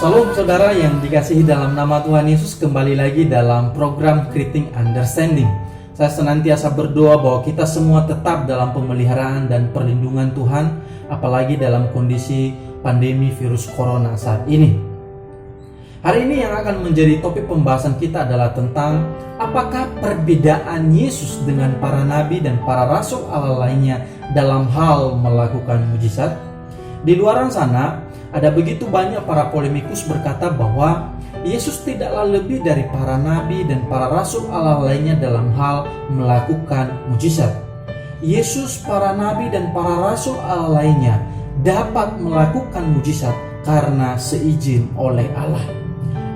Salam saudara yang dikasihi dalam nama Tuhan Yesus, kembali lagi dalam program Creating Understanding. Saya senantiasa berdoa bahwa kita semua tetap dalam pemeliharaan dan perlindungan Tuhan, apalagi dalam kondisi pandemi virus corona saat ini. Hari ini yang akan menjadi topik pembahasan kita adalah tentang apakah perbedaan Yesus dengan para nabi dan para rasul Allah lainnya dalam hal melakukan mujizat. Di luar sana, ada begitu banyak para polemikus berkata bahwa Yesus tidaklah lebih dari para nabi dan para rasul Allah lainnya dalam hal melakukan mujizat. Yesus, para nabi dan para rasul Allah lainnya dapat melakukan mujizat karena seizin oleh Allah.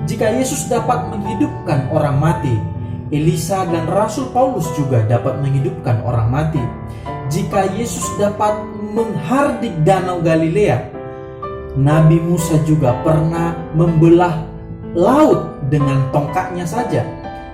Jika Yesus dapat menghidupkan orang mati, Elisa dan Rasul Paulus juga dapat menghidupkan orang mati. Jika Yesus dapat menghardik danau Galilea, Nabi Musa juga pernah membelah laut dengan tongkatnya saja.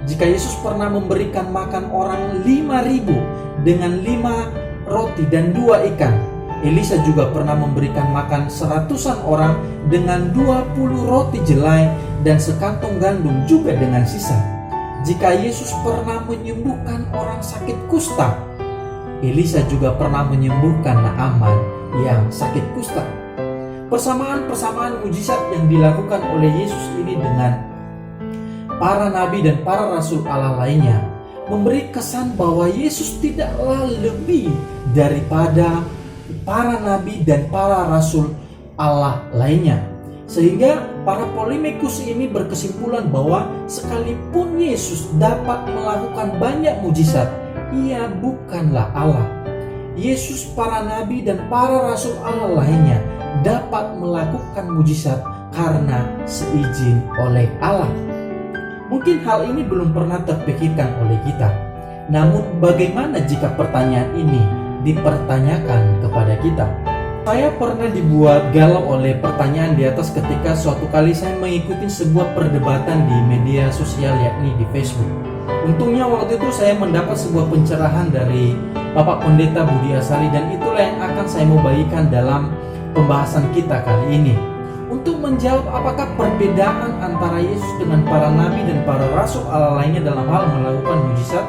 Jika Yesus pernah memberikan makan orang 5.000 dengan 5 roti dan 2 ikan, Elisa juga pernah memberikan makan 100-an orang dengan 20 roti jelai dan sekantong gandum juga dengan sisa. Jika Yesus pernah menyembuhkan orang sakit kusta, Elisa juga pernah menyembuhkan Naaman yang sakit kusta. Persamaan-persamaan mujizat yang dilakukan oleh Yesus ini dengan para nabi dan para rasul Allah lainnya memberi kesan bahwa Yesus tidaklah lebih daripada para nabi dan para rasul Allah lainnya. Sehingga para polemikus ini berkesimpulan bahwa sekalipun Yesus dapat melakukan banyak mujizat, ia bukanlah Allah. Yesus, para nabi dan para rasul Allah lainnya dapat melakukan mujizat karena seizin oleh Allah. Mungkin hal ini belum pernah terpikirkan oleh kita. Namun bagaimana jika pertanyaan ini dipertanyakan kepada kita? Saya pernah dibuat galau oleh pertanyaan di atas ketika suatu kali saya mengikuti sebuah perdebatan di media sosial, yakni di Facebook. Untungnya waktu itu saya mendapat sebuah pencerahan dari Bapak Pendeta Budi Asari, dan itulah yang akan saya mau bagikan dalam pembahasan kita kali ini. Untuk menjawab apakah perbedaan antara Yesus dengan para nabi dan para rasul Allah lainnya dalam hal melakukan mujizat,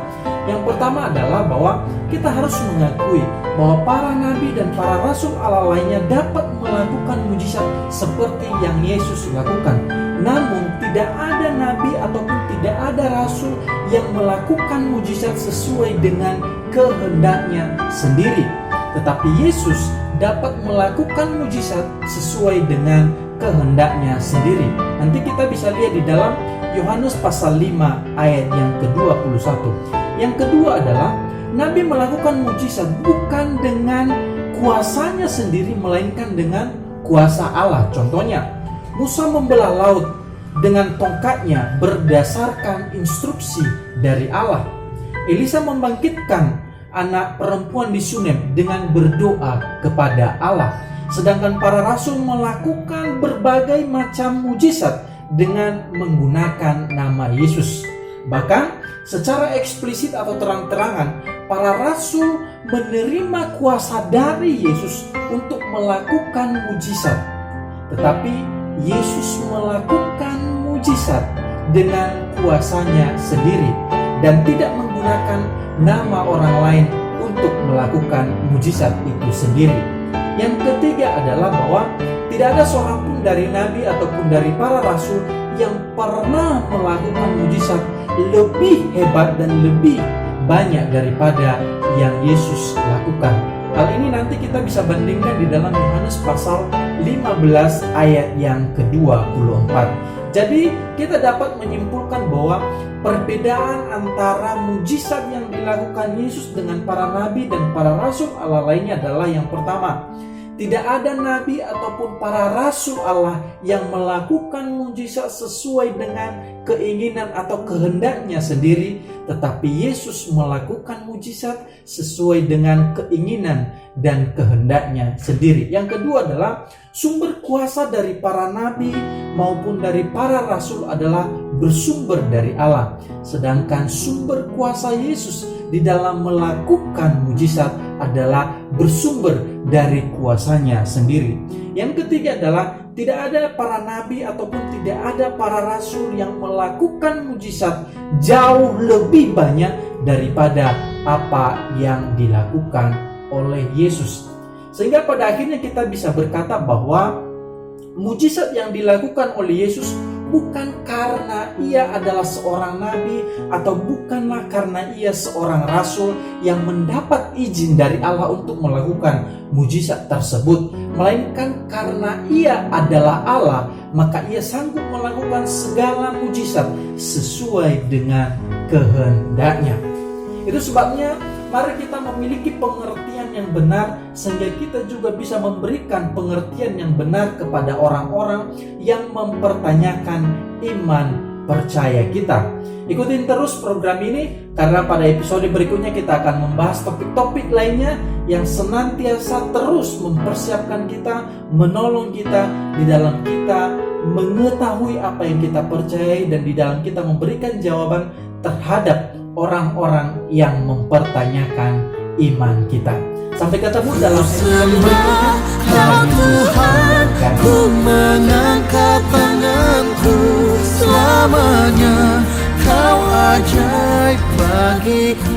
yang pertama adalah bahwa kita harus mengakui bahwa para nabi dan para rasul Allah lainnya dapat melakukan mujizat seperti yang Yesus lakukan. Namun tidak ada nabi ataupun tidak ada rasul yang melakukan mujizat sesuai dengan kehendaknya sendiri. Tetapi Yesus dapat melakukan mujizat sesuai dengan kehendaknya sendiri. Nanti kita bisa lihat di dalam Yohanes pasal 5 ayat yang ke-21. Yang kedua adalah Nabi melakukan mujizat bukan dengan kuasanya sendiri, melainkan dengan kuasa Allah. Contohnya, Musa membelah laut dengan tongkatnya berdasarkan instruksi dari Allah. Elisa membangkitkan anak perempuan di Sunem dengan berdoa kepada Allah. Sedangkan para rasul melakukan berbagai macam mujizat dengan menggunakan nama Yesus. Bahkan secara eksplisit atau terang-terangan, para rasul menerima kuasa dari Yesus untuk melakukan mujizat. Tetapi Yesus melakukan mujizat dengan kuasanya sendiri dan tidak menggunakan nama orang lain untuk melakukan mujizat itu sendiri. Yang ketiga adalah bahwa tidak ada seorang pun dari nabi ataupun dari para rasul yang pernah melakukan mujizat lebih hebat dan lebih banyak daripada yang Yesus lakukan. Hal ini nanti kita bisa bandingkan di dalam Yohanes pasal 15 ayat yang ke-24. Jadi kita dapat menyimpulkan bahwa perbedaan antara mujizat yang dilakukan Yesus dengan para nabi dan para rasul Allah lainnya adalah yang pertama, tidak ada nabi ataupun para rasul Allah yang melakukan mujizat sesuai dengan keinginan atau kehendaknya sendiri, tetapi Yesus melakukan mujizat sesuai dengan keinginan dan kehendaknya sendiri. Yang kedua adalah sumber kuasa dari para nabi maupun dari para rasul adalah bersumber dari Allah, sedangkan sumber kuasa Yesus di dalam melakukan mujizat adalah bersumber dari kuasanya sendiri. Yang ketiga adalah tidak ada para nabi ataupun tidak ada para rasul yang melakukan mujizat jauh lebih banyak daripada apa yang dilakukan oleh Yesus. Sehingga pada akhirnya kita bisa berkata bahwa mujizat yang dilakukan oleh Yesus bukan karena ia adalah seorang nabi atau bukanlah karena ia seorang rasul yang mendapat izin dari Allah untuk melakukan mujizat tersebut, melainkan karena ia adalah Allah, maka ia sanggup melakukan segala mujizat sesuai dengan kehendaknya. Itu sebabnya mari kita memiliki pengertian yang benar sehingga kita juga bisa memberikan pengertian yang benar kepada orang-orang yang mempertanyakan iman percaya kita. Ikutin terus program ini karena pada episode berikutnya kita akan membahas topik-topik lainnya yang senantiasa terus mempersiapkan kita, menolong kita di dalam kita mengetahui apa yang kita percayai dan di dalam kita memberikan jawaban terhadap orang-orang yang mempertanyakan iman kita. Sampai ketemu dalam episode berikutnya. Tuhan, ku mengangkat tanganku selamanya. Kau ajaib bagiku.